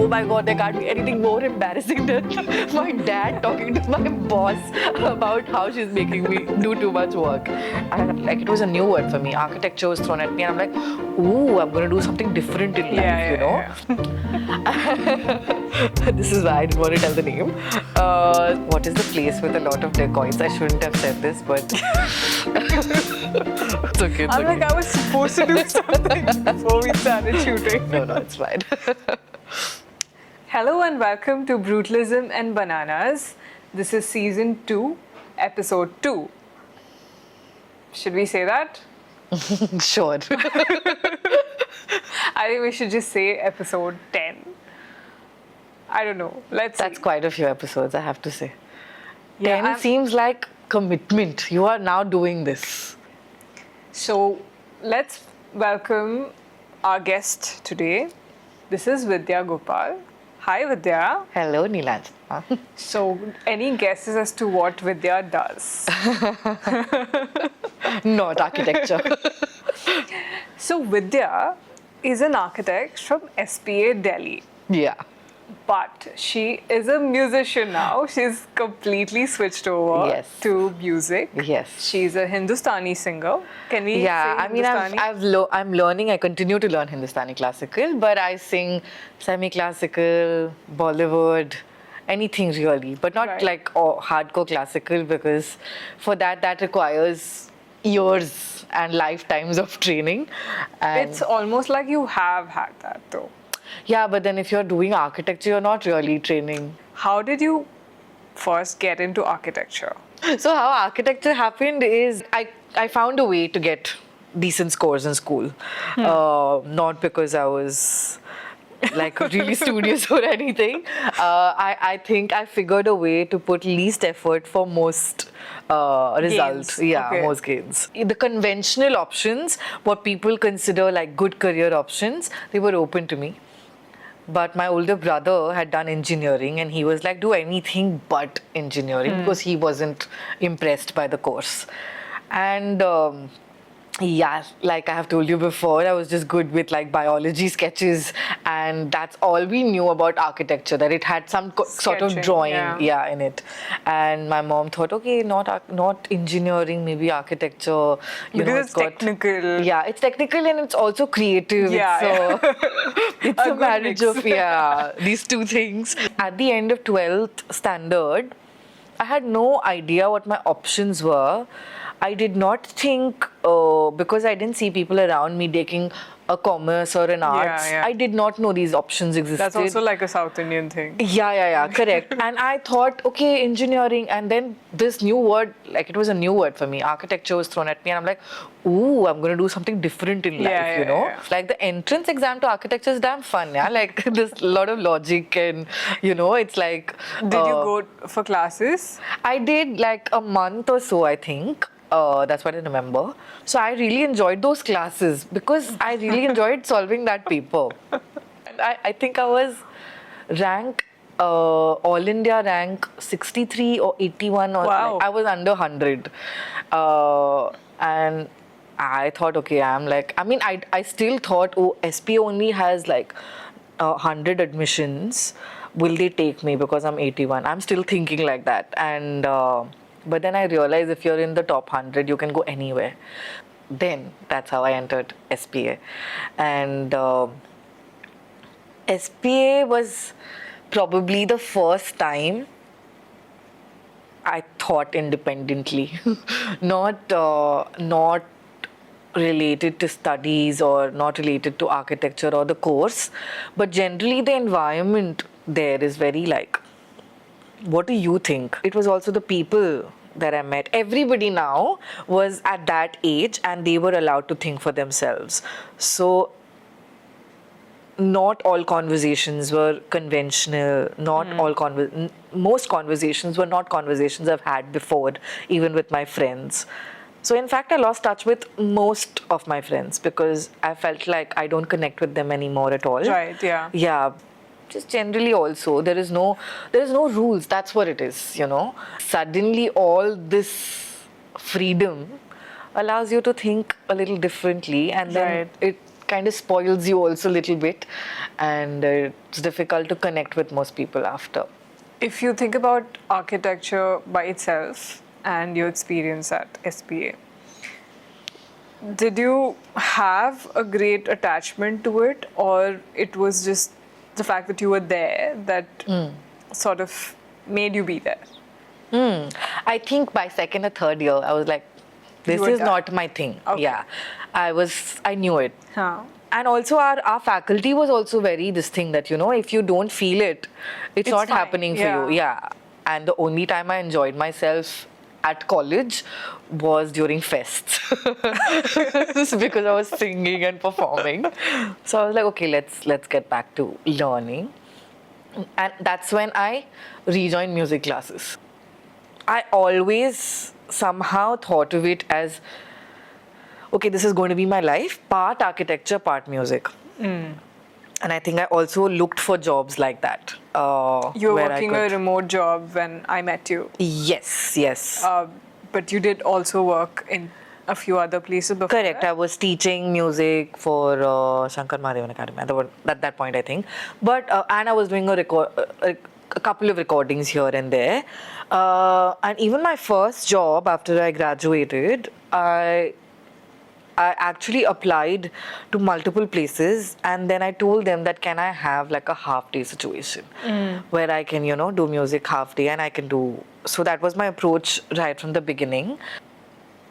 oh my God, there can't be anything more embarrassing than my dad talking to my boss about how she's making me do too much work. And like, it was a new word for me. Architecture was thrown at me, and I'm like, ooh, I'm going to do something different in life, you know? This is why I didn't want to tell the name. What is the place with a lot of dacoits? I shouldn't have said this, but it's okay. I'm like, I was supposed to do something before we started shooting. No, it's fine. Hello and welcome to Brutalism and Bananas. This is season 2, episode 2. Should we say that? Sure. I think we should just say episode 10. I don't know. That's quite a few episodes, I have to say. Yeah, 10 seems like commitment. You are now doing this. So let's welcome our guest today. This is Vidhya Gopal. Hi Vidhya. Hello, Neelanjana. So any guesses as to what Vidhya does? Not architecture. So Vidhya is an architect from SPA Delhi. Yeah. But she is a musician now. She's completely switched over to music. Yes. She's a Hindustani singer. Can we say Hindustani? I'm learning. I continue to learn Hindustani classical, but I sing semi-classical, Bollywood, anything really, but not like hardcore classical, because for that requires years and lifetimes of training. And it's almost like you have had that though. Yeah, but then if you're doing architecture, you're not really training. How did you first get into architecture? So how architecture happened is I found a way to get decent scores in school. Not because I was like really studious or anything. I think I figured a way to put least effort for most results. Yeah, most gains. The conventional options, what people consider like good career options, they were open to me. But my older brother had done engineering, and he was like, do anything but engineering, because he wasn't impressed by the course. And yeah, like I have told you before, I was just good with like biology sketches, and that's all we knew about architecture, that it had some sort of drawing in it. And my mom thought, okay, not engineering, maybe architecture. Because it's technical. Yeah, it's technical and it's also creative. It's a marriage of these two things. At the end of 12th standard, I had no idea what my options were. I did not think, because I didn't see people around me taking a commerce or an arts, I did not know these options existed. That's also like a South Indian thing. Yeah, correct. And I thought, okay, engineering, and then this new word, like it was a new word for me, architecture was thrown at me, and I'm like, ooh, I'm going to do something different in life, you know? Like the entrance exam to architecture is damn fun, like there's a lot of logic, and it's like... Did you go for classes? I did like a month or so, I think. That's what I remember. So I really enjoyed those classes because I really enjoyed solving that paper. And I think I was All India rank 63 or 81 or wow. I was under 100. And I thought, okay, I still thought, oh, SPA only has like 100 admissions. Will they take me because I'm 81? I'm still thinking like that. And but then I realized if you're in the top 100, you can go anywhere. Then that's how I entered SPA. And SPA was probably the first time I thought independently, not related to studies or not related to architecture or the course, but generally the environment there is very like, what do you think? It was also the people that I met. Everybody now was at that age and they were allowed to think for themselves. So not all conversations were conventional, most conversations were not conversations I've had before, even with my friends. So in fact, I lost touch with most of my friends because I felt like I don't connect with them anymore at all. Right, yeah. Yeah. Just generally also, there is no rules. That's what it is, you know. Suddenly all this freedom allows you to think a little differently, and then it kind of spoils you also a little bit, and it's difficult to connect with most people after. If you think about architecture by itself and your experience at SPA, did you have a great attachment to it, or it was just the fact that you were there that sort of made you be there? I think by second or third year, I was like, this were is done. not my thing. Okay. Yeah, I knew it. Huh. And also our faculty was also very this thing that, if you don't feel it, it's not fine. happening for you. Yeah. And the only time I enjoyed myself at college was during fests because I was singing and performing. So I was like, okay, let's get back to learning. And that's when I rejoined music classes. I always somehow thought of it as, okay, this is going to be my life, part architecture, part music. And I think I also looked for jobs like that. You were where I working could- a remote job when I met you, Yes. but you did also work in a few other places before Correct. that? I was teaching music for Shankar Mahadevan Academy at that point, I think. But and I was doing a couple of recordings here and there. And even my first job after I graduated, I actually applied to multiple places, and then I told them that can I have like a half-day situation where I can, do music half day and I can do. So that was my approach right from the beginning.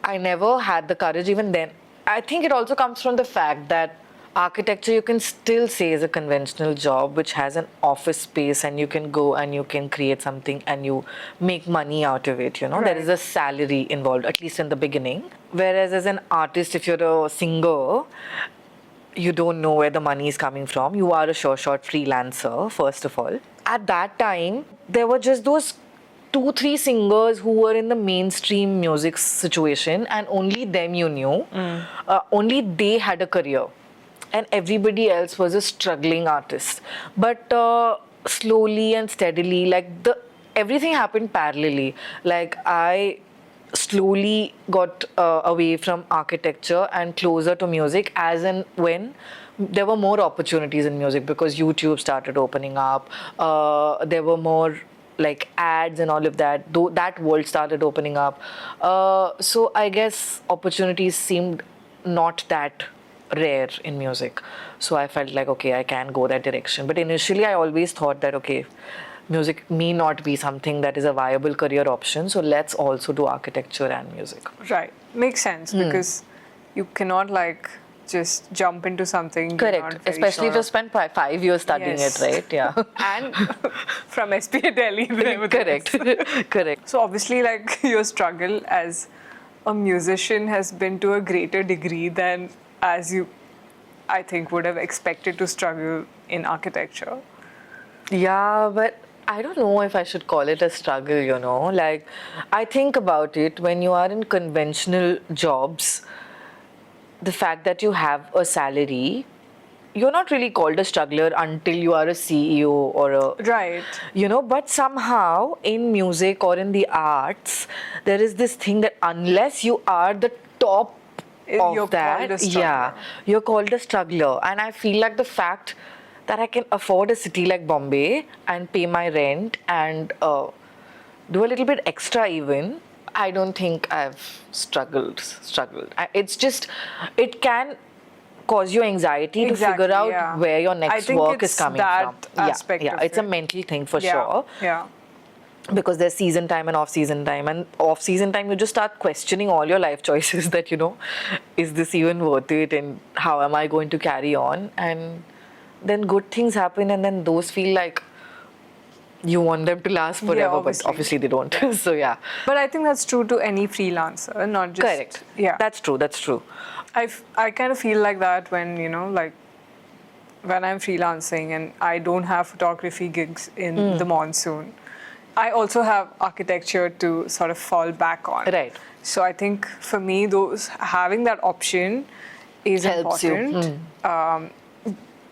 I never had the courage even then. I think it also comes from the fact that architecture you can still say is a conventional job which has an office space and you can go and you can create something and you make money out of it, Right. There is a salary involved, at least in the beginning. Whereas as an artist, if you're a singer, you don't know where the money is coming from. You are a sure shot freelancer, first of all. At that time, there were just those 2-3 singers who were in the mainstream music situation, and only them you knew. Only they had a career, and everybody else was a struggling artist. But slowly and steadily, everything happened parallelly. Like I slowly got away from architecture and closer to music as and when there were more opportunities in music, because YouTube started opening up. There were more like ads and all of that. Though that world started opening up. So I guess opportunities seemed not that rare in music. So I felt like, okay, I can go that direction. But initially I always thought that, okay, music may not be something that is a viable career option, so let's also do architecture and music. Right. Makes sense because you cannot just jump into something. you're Correct. not very Especially if sure you of. spend 5 years studying Yes. it, right? Yeah. And from SPA Delhi. wherever that Correct. is. Correct. So obviously, your struggle as a musician has been to a greater degree than as you, I think, would have expected to struggle in architecture. Yeah, but I don't know if I should call it a struggle, Like, I think about it when you are in conventional jobs, the fact that you have a salary, you're not really called a struggler until you are a CEO or a. Right. But somehow in music or in the arts, there is this thing that unless you are the top of You're that, called a struggler. yeah, you're called a struggler. And I feel like the fact that I can afford a city like Bombay and pay my rent and do a little bit extra even, I don't think I've struggled. It's just, it can cause you anxiety to figure out yeah. where your I next think work it's is coming that from. aspect Yeah, of it's a it. mental thing for Yeah. sure. Yeah. Because there's season time and off-season time. And off-season time, you just start questioning all your life choices that, is this even worth it? And how am I going to carry on? And then good things happen, and then those feel like you want them to last forever, but obviously they don't. So, yeah. But I think that's true to any freelancer, not just. Correct. Yeah. That's true. I kind of feel like that when, when I'm freelancing and I don't have photography gigs in the monsoon. I also have architecture to sort of fall back on. Right. So I think for me, having that option is Helps you. important.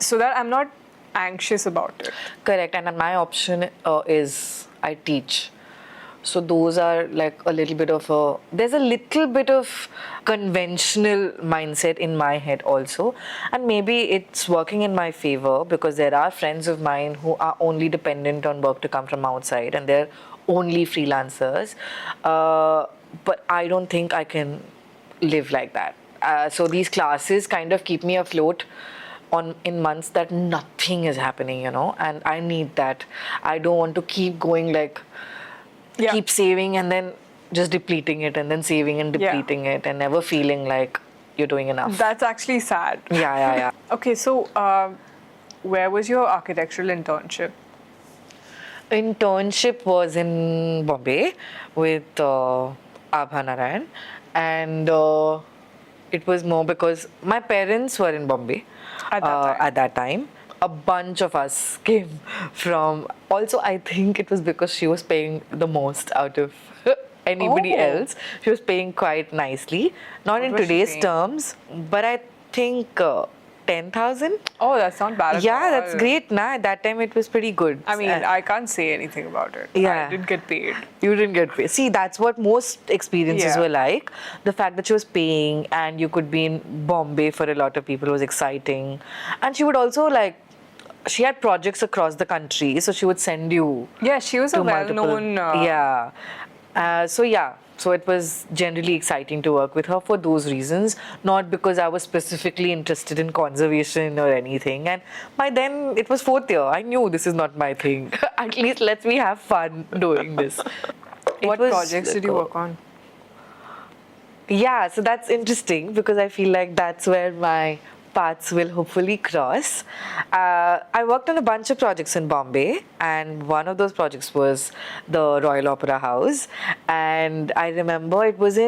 So that I'm not anxious about it. Correct. And my option is I teach. So those are like a little bit of there's a little bit of conventional mindset in my head also. And maybe it's working in my favor because there are friends of mine who are only dependent on work to come from outside and they're only freelancers. But I don't think I can live like that. So these classes kind of keep me afloat in months that nothing is happening, and I need that. I don't want to keep going like keep saving and then just depleting it and then saving and depleting it and never feeling like you're doing enough. That's actually sad. Yeah. Okay, so where was your architectural internship? Internship was in Bombay with Abha Narayan, and it was more because my parents were in Bombay at that time. A bunch of us came from. Also, I think it was because she was paying the most out of anybody else. She was paying quite nicely, not in today's terms, but I think 10,000. Oh, that's not bad at all. Yeah, that's great. Nah, at that time it was pretty good. I mean, I can't say anything about it. Yeah. I didn't get paid. You didn't get paid. See, that's what most experiences were like. The fact that she was paying and you could be in Bombay for a lot of people was exciting. And she would also she had projects across the country, so she would send you. Yeah, she was a well-known. So it was generally exciting to work with her for those reasons, not because I was specifically interested in conservation or anything. And by then, it was 4th year. I knew this is not my thing. At least let me have fun doing this. What projects did you work on? Yeah, so that's interesting because I feel like that's where my paths will hopefully cross. I worked on a bunch of projects in Bombay, and one of those projects was the Royal Opera House. And I remember it was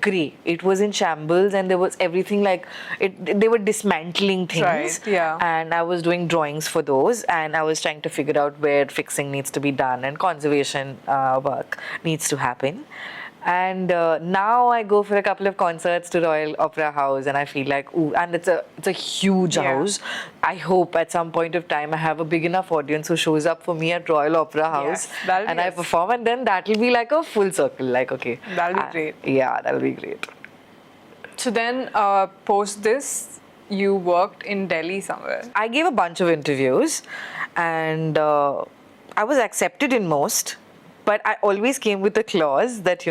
grey. It was in shambles, and there was everything they were dismantling things. Right, yeah. And I was doing drawings for those, and I was trying to figure out where fixing needs to be done and conservation work needs to happen. And now I go for a couple of concerts to Royal Opera House, and I feel like, ooh, and it's a huge house. I hope at some point of time I have a big enough audience who shows up for me at Royal Opera House, and I perform, and then that'll be like a full circle. Like, okay, that'll be great. Yeah, that'll be great. So then, post this, you worked in Delhi somewhere. I gave a bunch of interviews, and I was accepted in most. But I always came with a clause that,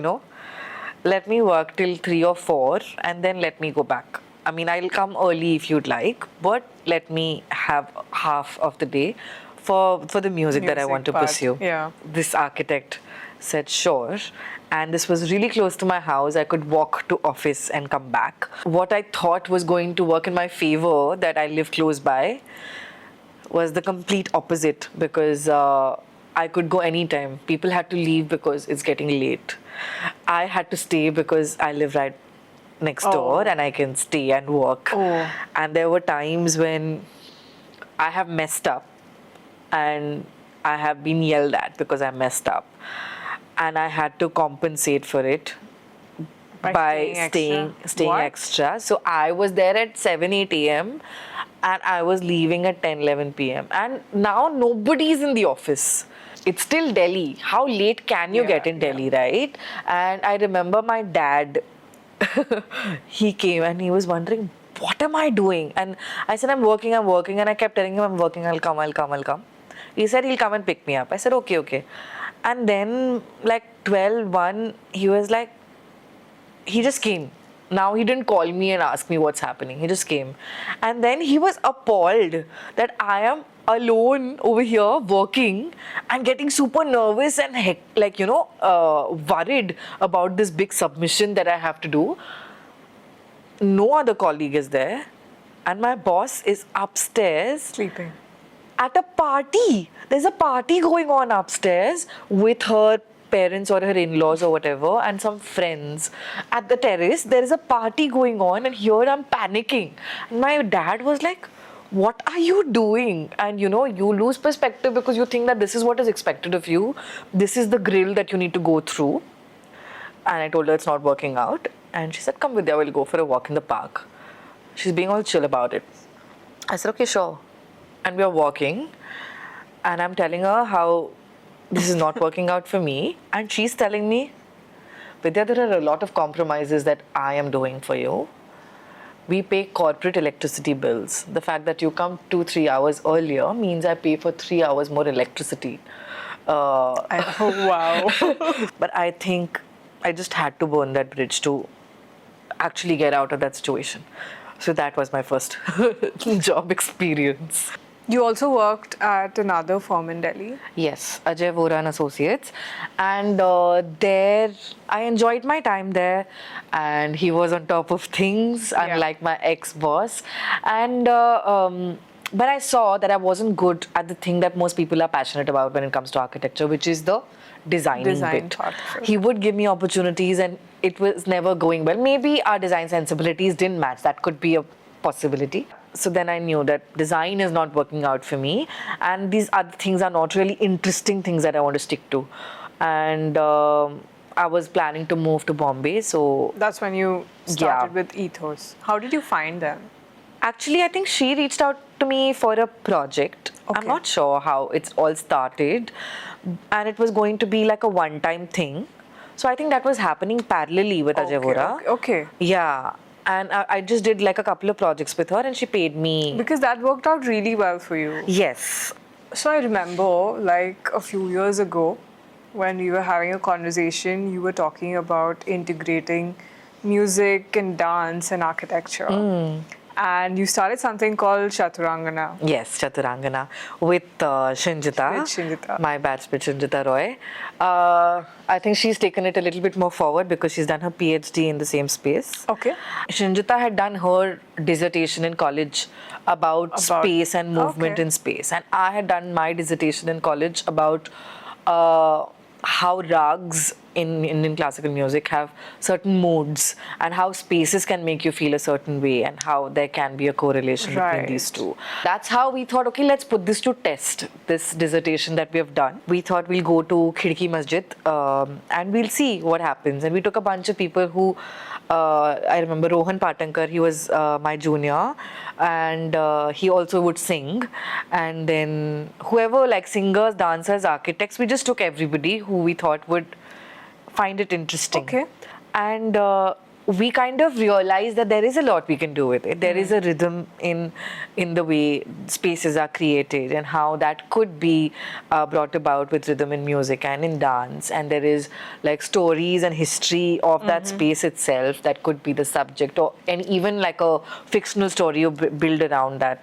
let me work till 3 or 4 and then let me go back. I mean, I'll come early if you'd like, but let me have half of the day for the music that I want to pursue. Yeah. This architect said, sure. And this was really close to my house. I could walk to office and come back. What I thought was going to work in my favor, that I live close by, was the complete opposite because I could go anytime. People had to leave because it's getting late. I had to stay because I live right next door and I can stay and work. And there were times when I have messed up and I have been yelled at because I messed up. And I had to compensate for it by staying extra. So I was there at 7, 8 a.m. and I was leaving at 10, 11 p.m. And now nobody's in the office. It's still Delhi. How late can you get in Delhi, right? And I remember my dad, he came and he was wondering, what am I doing? And I said, I'm working. And I kept telling him, I'm working, I'll come. He said, he'll come and pick me up. I said, okay. And then like 12, 1, he was like, he just came. Now he didn't call me and ask me what's happening. He just came. And then he was appalled that I am alone over here working and getting super nervous and worried about this big submission that I have to do. No other colleague is there. And my boss is upstairs. Sleeping. At a party. There's a party going on upstairs with her parents or her in-laws or whatever and some friends. At the terrace, there is a party going on and here I'm panicking. And my dad was like, what are you doing? And you lose perspective because you think that this is what is expected of you. This is the grill that you need to go through. And I told her it's not working out. And she said, come Vidhya, we'll go for a walk in the park. She's being all chill about it. I said, okay, sure. And we are walking. And I'm telling her how this is not working out for me. And she's telling me, Vidya, there are a lot of compromises that I am doing for you. We pay corporate electricity bills. The fact that you come 2-3 hours earlier means I pay for 3 hours more electricity. Wow. But I think I just had to burn that bridge to actually get out of that situation. So that was my first job experience. You also worked at another firm in Delhi. Yes, Ajay, Vohra and Associates. And there, I enjoyed my time there. And he was on top of things, unlike my ex-boss. And but I saw that I wasn't good at the thing that most people are passionate about when it comes to architecture, which is the design bit. Part of it. He would give me opportunities and it was never going well. Maybe our design sensibilities didn't match. That could be a possibility. So then I knew that design is not working out for me, and these other things are not really interesting things that I want to stick to. And I was planning to move to Bombay, so That's when you started with Ethos. How did you find them? actually I think she reached out to me for a project. Okay. I'm not sure how it's all started, and it was going to be like a one-time thing. So I think that was happening parallelly with Ajay Vohra. Okay. Yeah. And I just did like a couple of projects with her and she paid me. Because that worked out really well for you. Yes. So I remember like a few years ago when we were having a conversation, you were talking about integrating music and dance and architecture. And you started something called Chaturangana. Yes, Chaturangana with Shinjita. With Shinjita. My batchmate Shinjita Roy. I think she's taken it a little bit more forward because she's done her PhD in the same space. Okay. Shinjita had done her dissertation in college about space and movement in space. And I had done my dissertation in college about how rags in Indian classical music have certain moods and how spaces can make you feel a certain way and how there can be a correlation between these two. That's how we thought, okay, let's put this to test, this dissertation that we have done. We thought we'll go to Khidki Masjid and we'll see what happens. And we took a bunch of people who, I remember Rohan Patankar, he was my junior, and he also would sing. And then whoever, like singers, dancers, architects, we just took everybody who we thought would find it interesting. Okay. And we kind of realized that there is a lot we can do with it. There is a rhythm in the way spaces are created and how that could be brought about with rhythm in music and in dance. And there is like stories and history of that space itself that could be the subject, or and even like a fictional story you build around that.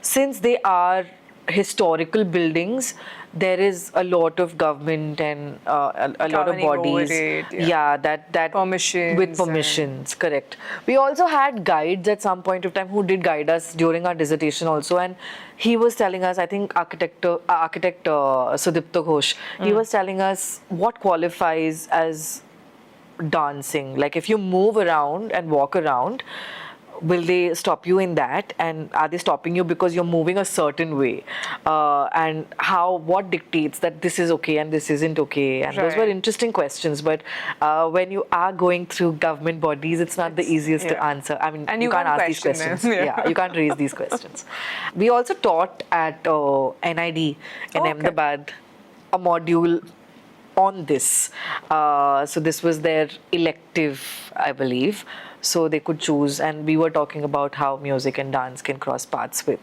Since they are historical buildings, there is a lot of government and a lot of bodies. That permissions. With permissions, correct. We also had guides at some point of time who did guide us during our dissertation also, and he was telling us, I think architect Sudipta Ghosh, he was telling us what qualifies as dancing. Like if you move around and walk around, will they stop you in that, and are they stopping you because you're moving a certain way, and what dictates that this is okay and this isn't okay? And those were interesting questions, but when you are going through government bodies, it's not the easiest to answer. I mean, and you can't ask these questions. You can't raise these questions. We also taught at NID in Ahmedabad a module on this. So this was their elective, I believe. So they could choose, and we were talking about how music and dance can cross paths with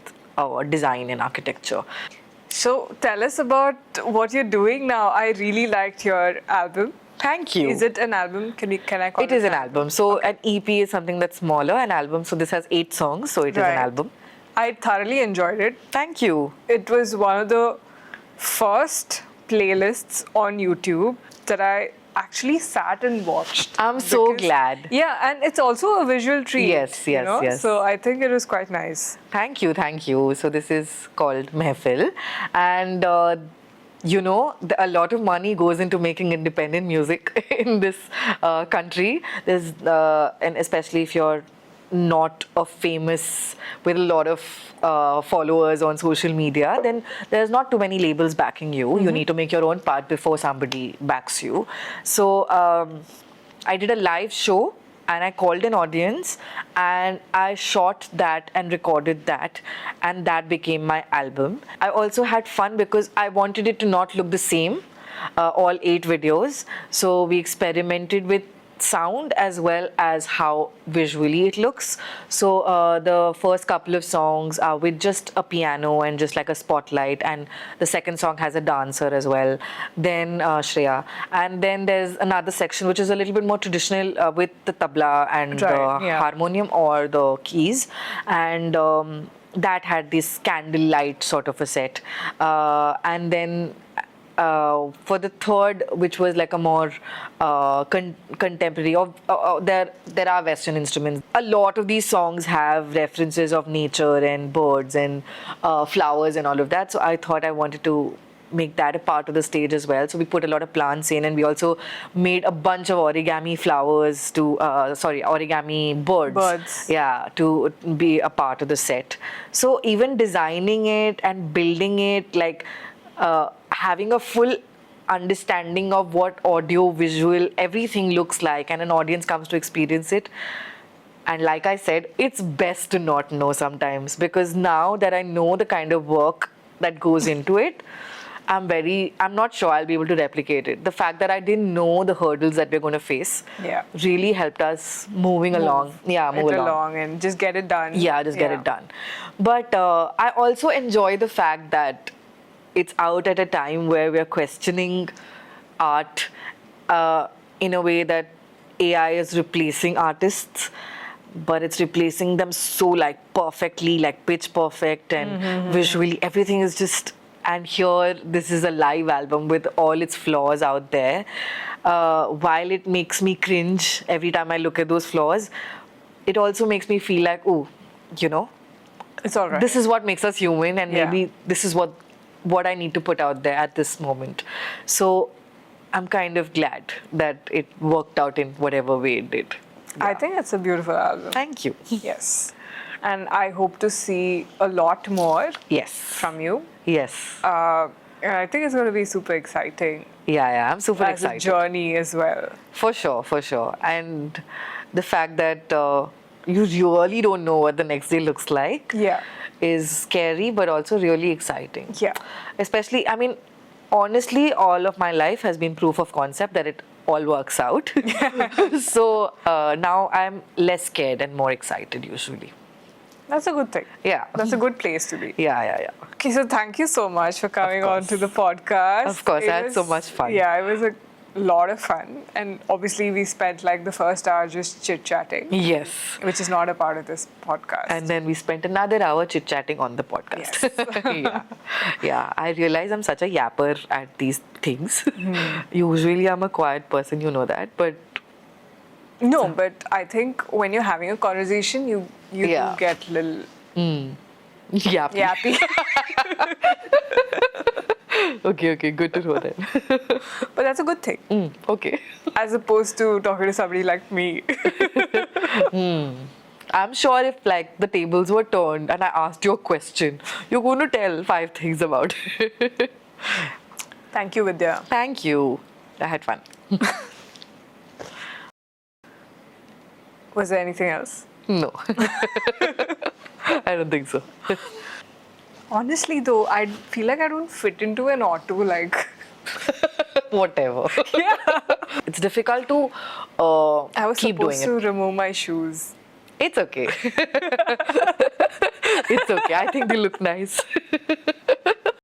design and architecture. So tell us about what you're doing now. I really liked your album. Thank you. Is it an album? Can I call it? It is an album. So an EP is something that's smaller. An album, so this has 8 songs, so it is an album. I thoroughly enjoyed it. Thank you. It was one of the first playlists on YouTube that I actually sat and watched. I'm so glad. Yeah, and it's also a visual treat. Yes. So I think it was quite nice. Thank you. So this is called Mehfil, and a lot of money goes into making independent music in this country. There's and especially if you're not a famous with a lot of followers on social media, then there's not too many labels backing you. You need to make your own part before somebody backs you. So I did a live show and I called an audience and I shot that and recorded that, and that became my album. I also had fun because I wanted it to not look the same, all 8 videos. So we experimented with sound as well as how visually it looks. So the first couple of songs are with just a piano and just like a spotlight, and the second song has a dancer as well, then Shreya, and then there's another section which is a little bit more traditional with the tabla and the harmonium or the keys, and that had this candlelight sort of a set, and then for the third, which was like a more contemporary, there are Western instruments. A lot of these songs have references of nature and birds and flowers and all of that. So I thought I wanted to make that a part of the stage as well. So we put a lot of plants in, and we also made a bunch of origami flowers origami birds. Yeah, to be a part of the set. So even designing it and building it, like having a full understanding of what audio, visual, everything looks like, and an audience comes to experience it. And like I said, it's best to not know sometimes, because now that I know the kind of work that goes into it, I'm not sure I'll be able to replicate it. The fact that I didn't know the hurdles that we're going to face really helped us move along and just get it done. Get it done. But I also enjoy the fact that it's out at a time where we're questioning art in a way that AI is replacing artists, but it's replacing them so like perfectly, like pitch perfect, and visually everything is just. And here, this is a live album with all its flaws out there. While it makes me cringe every time I look at those flaws, it also makes me feel like, oh, it's all right. This is what makes us human, and maybe this is what I need to put out there at this moment. So I'm kind of glad that it worked out in whatever way it did. Yeah. I think it's a beautiful album. Thank you. Yes. And I hope to see a lot more from you. Yes. And I think it's going to be super exciting. Yeah, I'm super excited. As a journey as well. For sure. And the fact that you really don't know what the next day looks like is scary, but also really exciting. Yeah. Especially, I mean, honestly, all of my life has been proof of concept that it all works out. So now I'm less scared and more excited usually. That's a good thing. Yeah. That's a good place to be. Yeah. Okay, so thank you so much for coming on to the podcast. Of course, I had so much fun. Yeah, it was a lot of fun. And obviously, we spent like the first hour just chit-chatting. Yes. Which is not a part of this podcast. And then we spent another hour chit-chatting on the podcast. Yes. Yeah, I realize I'm such a yapper at these things. Usually I'm a quiet person, you know that, but... No, but I think when you're having a conversation, you do get a little... Yappy. Okay, good to know that. But that's a good thing. Okay. As opposed to talking to somebody like me. I'm sure if like the tables were turned and I asked you a question, you're going to tell 5 things about it. Thank you, Vidya. Thank you. I had fun. Was there anything else? No. I don't think so. Honestly, though, I feel like I don't fit into an auto, like... Whatever. Yeah. It's difficult to I was keep doing it. supposed to remove my shoes. It's okay. It's okay. I think they look nice.